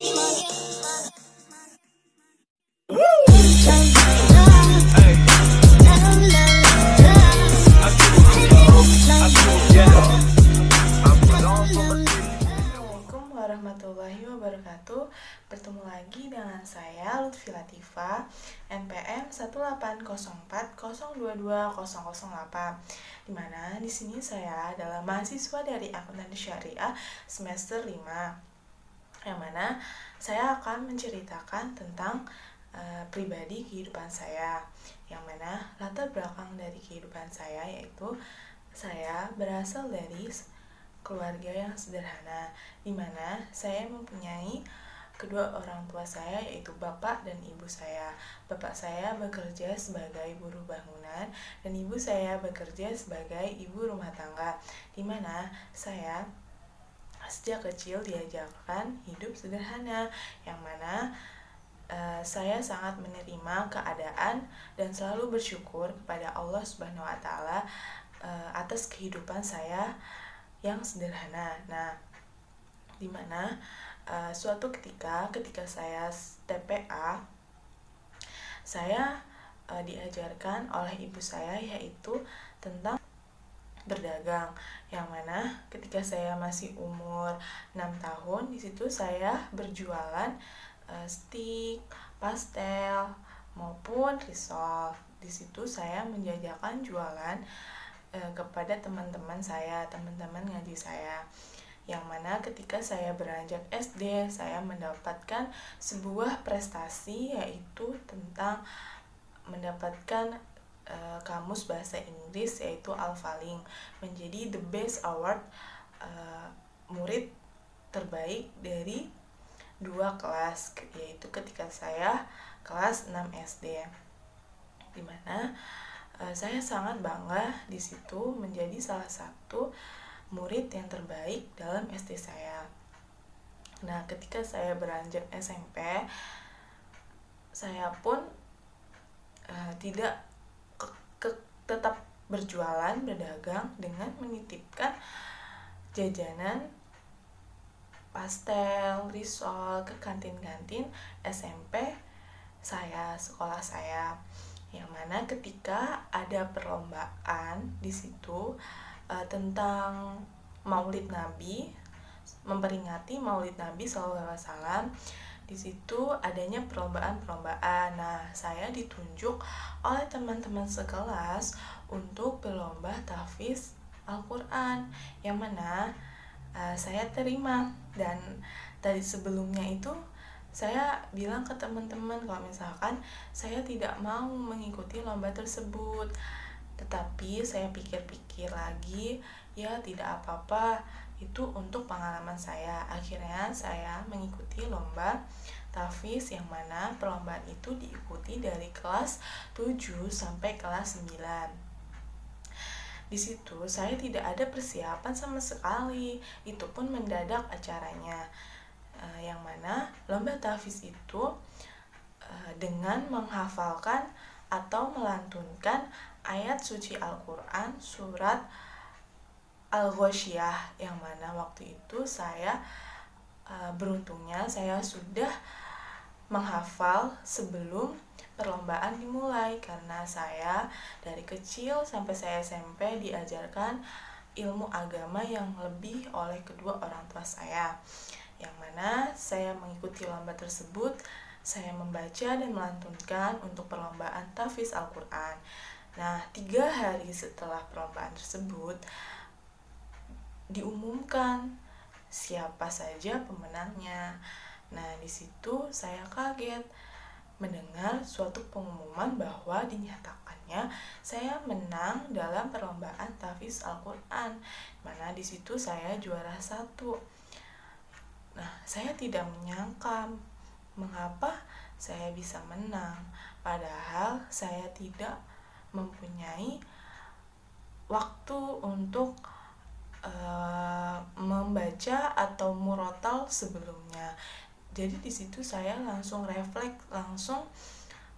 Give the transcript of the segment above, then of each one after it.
Assalamualaikum warahmatullahi wabarakatuh. Bertemu lagi dengan saya Lutfi Latifah, NPM 18040220008. Dimana di sini saya adalah mahasiswa dari Akuntansi Syariah semester 5. Yang mana saya akan menceritakan tentang pribadi kehidupan saya. Yang mana latar belakang dari kehidupan saya yaitu saya berasal dari keluarga yang sederhana, di mana saya mempunyai kedua orang tua saya yaitu bapak dan ibu saya. Bapak saya bekerja sebagai buruh bangunan dan ibu saya bekerja sebagai ibu rumah tangga, di mana saya sejak kecil diajarkan hidup sederhana, yang mana saya sangat menerima keadaan dan selalu bersyukur kepada Allah Subhanahu wa Ta'ala atas kehidupan saya yang sederhana. Nah, dimana suatu ketika saya TPA, saya diajarkan oleh ibu saya yaitu tentang berdagang, yang mana ketika saya masih umur 6 tahun di situ saya berjualan stik, pastel maupun risol. Di situ saya menjajakan jualan kepada teman-teman saya, teman-teman ngaji saya. Yang mana ketika saya beranjak SD, saya mendapatkan sebuah prestasi yaitu tentang mendapatkan kamus bahasa Inggris yaitu Alfaling, menjadi the best award murid terbaik dari 2 kelas, yaitu ketika saya kelas 6 SD. Dimana saya sangat bangga di situ menjadi salah satu murid yang terbaik dalam SD saya. Nah, ketika saya beranjak SMP, saya pun tidak tetap berjualan, berdagang dengan menitipkan jajanan pastel, risol ke kantin-kantin SMP saya, sekolah saya. Yang mana ketika ada perlombaan di situ tentang Maulid Nabi, memperingati Maulid Nabi SAW, di situ adanya perlombaan. Nah, saya ditunjuk oleh teman-teman sekelas untuk berlomba tahfiz Al-Quran, yang mana saya terima. Dan tadi sebelumnya itu saya bilang ke teman-teman kalau misalkan saya tidak mau mengikuti lomba tersebut, tetapi saya pikir-pikir lagi, ya tidak apa-apa, itu untuk pengalaman saya. Akhirnya saya mengikuti lomba tahfiz, yang mana perlombaan itu diikuti dari kelas 7 sampai kelas 9. Di situ saya tidak ada persiapan sama sekali, itu pun mendadak acaranya. Yang mana lomba tahfiz itu dengan menghafalkan atau melantunkan ayat suci Al-Quran surat Al-Ghasyiyah, yang mana waktu itu saya beruntungnya saya sudah menghafal sebelum perlombaan dimulai, karena saya dari kecil sampai saya SMP diajarkan ilmu agama yang lebih oleh kedua orang tua saya. Yang mana saya mengikuti lomba tersebut, saya membaca dan melantunkan untuk perlombaan tahfiz Al-Quran. Nah, 3 hari setelah perlombaan tersebut diumumkan siapa saja pemenangnya. Nah, di situ saya kaget mendengar suatu pengumuman bahwa dinyatakannya saya menang dalam perlombaan tahfiz Al-Quran, mana di situ saya juara 1. Nah, saya tidak menyangka mengapa saya bisa menang, padahal saya tidak mempunyai waktu untuk membaca atau murotal sebelumnya. Jadi di situ saya langsung refleks, langsung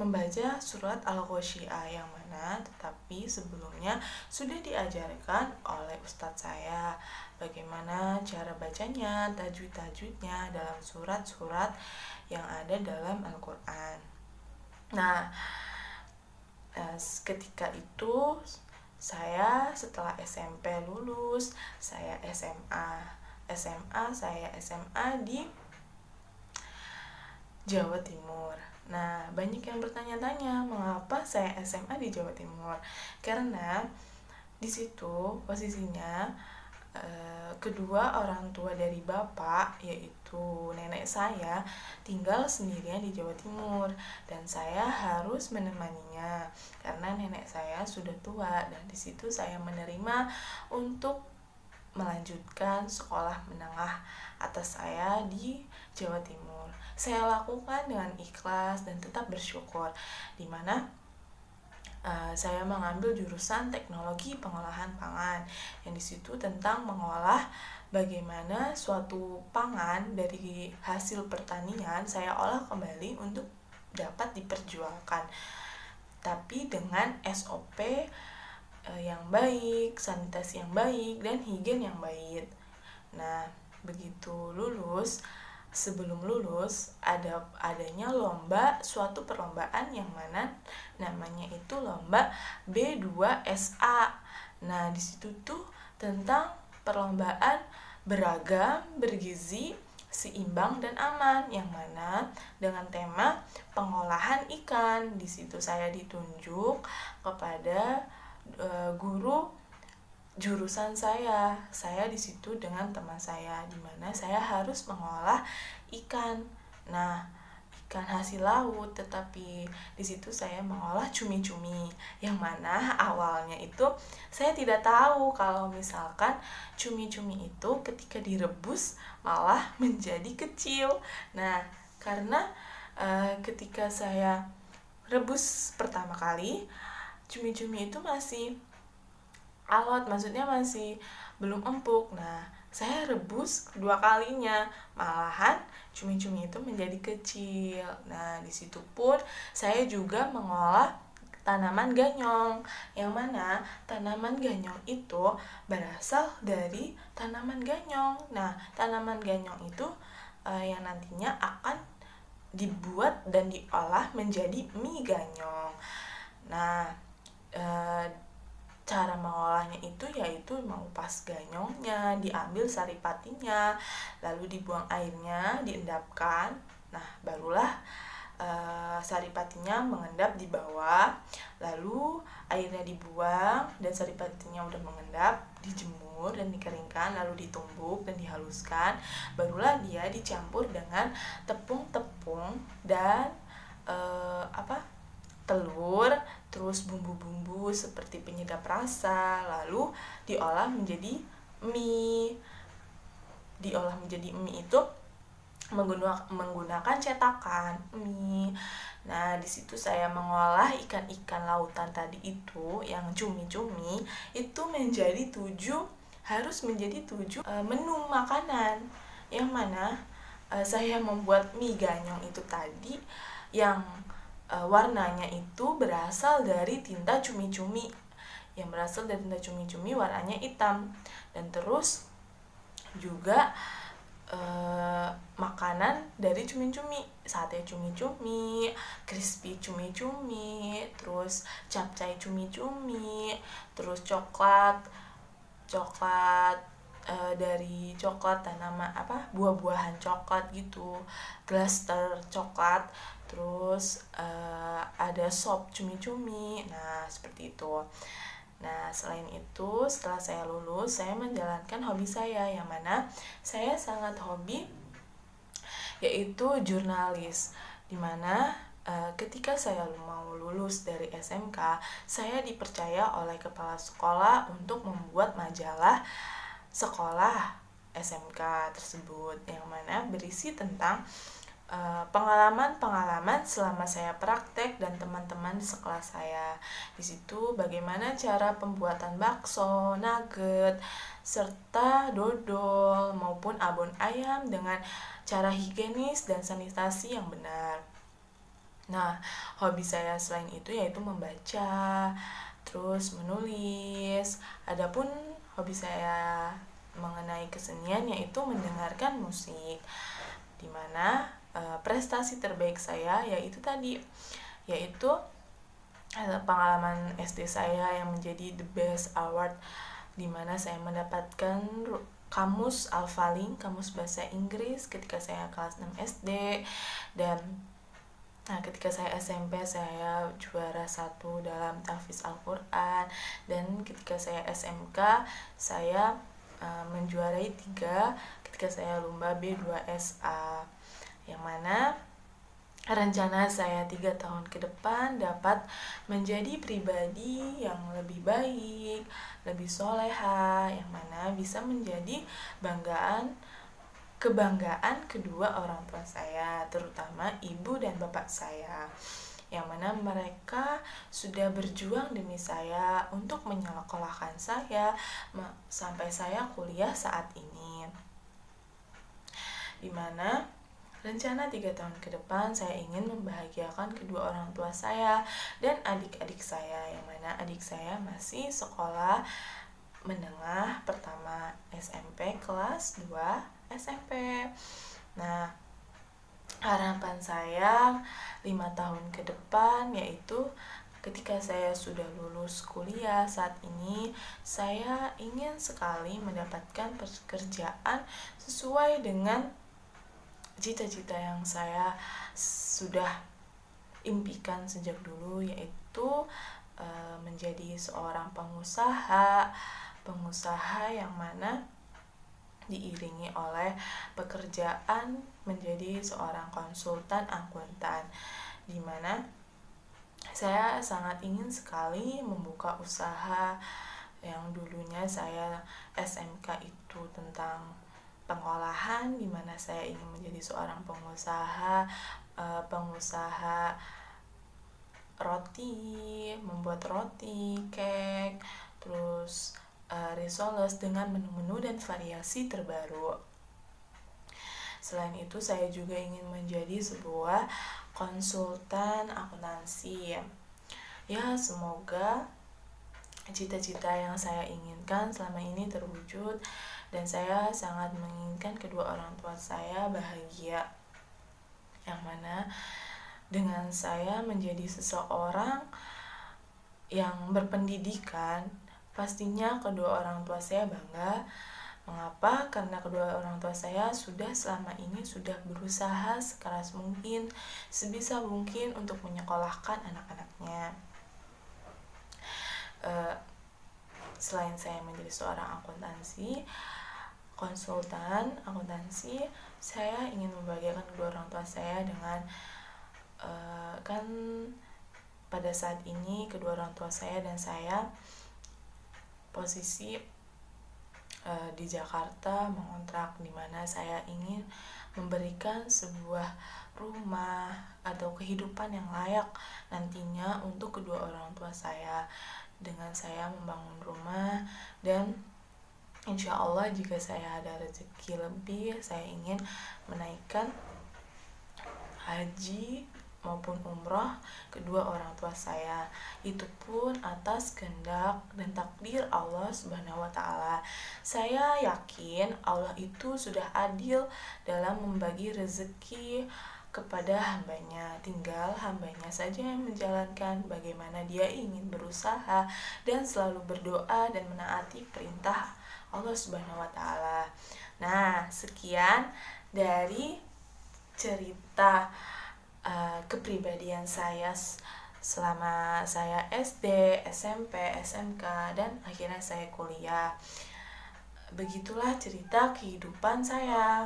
membaca surat Al-Ghasyiyah, yang mana tetapi sebelumnya sudah diajarkan oleh ustadz saya bagaimana cara bacanya, tajwid-tajwidnya dalam surat-surat yang ada dalam Al-Quran. Nah, ketika itu saya setelah SMP lulus, saya SMA di Jawa Timur. Nah, banyak yang bertanya-tanya mengapa saya SMA di Jawa Timur. Karena di situ posisinya kedua orang tua dari bapak, yaitu nenek saya, tinggal sendirian di Jawa Timur, dan saya harus menemaninya karena nenek saya sudah tua. Dan di situ saya menerima untuk melanjutkan sekolah menengah atas saya di Jawa Timur. Saya lakukan dengan ikhlas dan tetap bersyukur, dimana saya mengambil jurusan teknologi pengolahan pangan, yang disitu tentang mengolah bagaimana suatu pangan dari hasil pertanian saya olah kembali untuk dapat diperjualkan, tapi dengan SOP yang baik, sanitasi yang baik, dan higien yang baik. Nah, begitu lulus, sebelum lulus adanya lomba, suatu perlombaan yang mana namanya itu lomba B2SA. Nah, di situ tuh tentang perlombaan beragam, bergizi, seimbang dan aman, yang mana dengan tema pengolahan ikan. Di situ saya ditunjuk kepada guru jurusan saya di situ dengan teman saya, di mana saya harus mengolah ikan. Nah, ikan hasil laut, tetapi di situ saya mengolah cumi-cumi, yang mana awalnya itu saya tidak tahu kalau misalkan cumi-cumi itu ketika direbus malah menjadi kecil. Nah, karena ketika saya rebus pertama kali, cumi-cumi itu masih alot, maksudnya masih belum empuk. Nah, saya rebus kedua kalinya, malahan cumi-cumi itu menjadi kecil. Nah, di situ pun saya juga mengolah tanaman ganyong, yang mana tanaman ganyong itu berasal dari tanaman ganyong. Nah, tanaman ganyong itu yang nantinya akan dibuat dan diolah menjadi mie ganyong. Nah, cara mengolahnya itu yaitu mengupas ganyongnya, diambil saripatinya, lalu dibuang airnya, diendapkan. Nah, barulah saripatinya mengendap di bawah, lalu airnya dibuang dan saripatinya udah mengendap, dijemur dan dikeringkan, lalu ditumbuk dan dihaluskan. Barulah dia dicampur dengan tepung-tepung dan telur, terus bumbu-bumbu seperti penyedap rasa, lalu diolah menjadi mie. Diolah menjadi mie itu menggunakan cetakan mie. Nah, di situ saya mengolah ikan-ikan lautan tadi itu, yang cumi-cumi itu harus menjadi 7 menu makanan, yang mana saya membuat mie ganyong itu tadi yang warnanya itu berasal dari tinta cumi-cumi, warnanya hitam. Dan terus juga makanan dari cumi-cumi, sate cumi-cumi, crispy cumi-cumi, terus capcay cumi-cumi, terus coklat dari coklat tanaman buah-buahan coklat gitu, glaster coklat, terus ada sop cumi-cumi. Nah, seperti itu. Nah, selain itu, setelah saya lulus, saya menjalankan hobi saya, yang mana saya sangat hobi, yaitu jurnalis, dimana ketika saya mau lulus dari SMK, saya dipercaya oleh kepala sekolah untuk membuat majalah sekolah SMK tersebut, yang mana berisi tentang pengalaman-pengalaman selama saya praktek dan teman-teman di sekelas saya. Di situ bagaimana cara pembuatan bakso, nugget, serta dodol maupun abon ayam dengan cara higienis dan sanitasi yang benar. Nah, hobi saya selain itu yaitu membaca, terus menulis. Adapun hobi saya mengenai kesenian yaitu mendengarkan musik, dimana prestasi terbaik saya yaitu tadi, yaitu pengalaman SD saya yang menjadi the best award, dimana saya mendapatkan kamus Alphalink, kamus bahasa Inggris ketika saya kelas 6 SD. Dan ketika saya SMP saya juara 1 dalam tahfiz Al-Quran, dan ketika saya SMK saya menjuarai 3 ketika saya lomba B2SA, yang mana rencana saya 3 tahun ke depan dapat menjadi pribadi yang lebih baik, lebih soleha, yang mana bisa menjadi kebanggaan kedua orang tua saya, terutama ibu dan bapak saya, yang mana mereka sudah berjuang demi saya untuk menyekolahkan saya sampai saya kuliah saat ini, dimana rencana 3 tahun ke depan saya ingin membahagiakan kedua orang tua saya dan adik-adik saya, yang mana adik saya masih sekolah menengah pertama SMP kelas 2 SMP. Nah, harapan saya 5 tahun ke depan yaitu ketika saya sudah lulus kuliah saat ini, saya ingin sekali mendapatkan pekerjaan sesuai dengan cita-cita yang saya sudah impikan sejak dulu, yaitu menjadi seorang pengusaha yang mana diiringi oleh pekerjaan menjadi seorang konsultan akuntan, di mana saya sangat ingin sekali membuka usaha yang dulunya saya SMK itu tentang pengolahan, di mana saya ingin menjadi seorang pengusaha roti, membuat roti, cake, terus risoles dengan menu-menu dan variasi terbaru. Selain itu saya juga ingin menjadi sebuah konsultan akuntansi. Ya, semoga cita-cita yang saya inginkan selama ini terwujud, dan saya sangat menginginkan kedua orang tua saya bahagia, yang mana dengan saya menjadi seseorang yang berpendidikan, pastinya kedua orang tua saya bangga. Mengapa? Karena kedua orang tua saya selama ini sudah berusaha sekeras mungkin, sebisa mungkin untuk menyekolahkan anak-anaknya. Selain saya menjadi seorang konsultan akuntansi, saya ingin membahagiakan kedua orang tua saya dengan kan pada saat ini kedua orang tua saya dan saya posisi di Jakarta mengontrak, di mana saya ingin memberikan sebuah rumah atau kehidupan yang layak nantinya untuk kedua orang tua saya dengan saya membangun rumah. Dan insya Allah jika saya ada rezeki lebih, saya ingin menaikkan haji maupun umroh kedua orang tua saya, itu pun atas kehendak dan takdir Allah Subhanahu wa Ta'ala. Saya yakin Allah itu sudah adil dalam membagi rezeki kepada hambanya, tinggal hambanya saja yang menjalankan bagaimana dia ingin berusaha dan selalu berdoa dan menaati perintah Allah Subhanahu wa Ta'ala. Nah, sekian dari cerita kepribadian saya selama saya SD, SMP, SMK, dan akhirnya saya kuliah. Begitulah cerita kehidupan saya.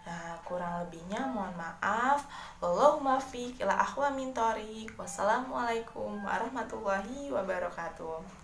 Nah, kurang lebihnya mohon maaf. Wallahumma fiq ila akhwa min thoriq. Wassalamualaikum warahmatullahi wabarakatuh.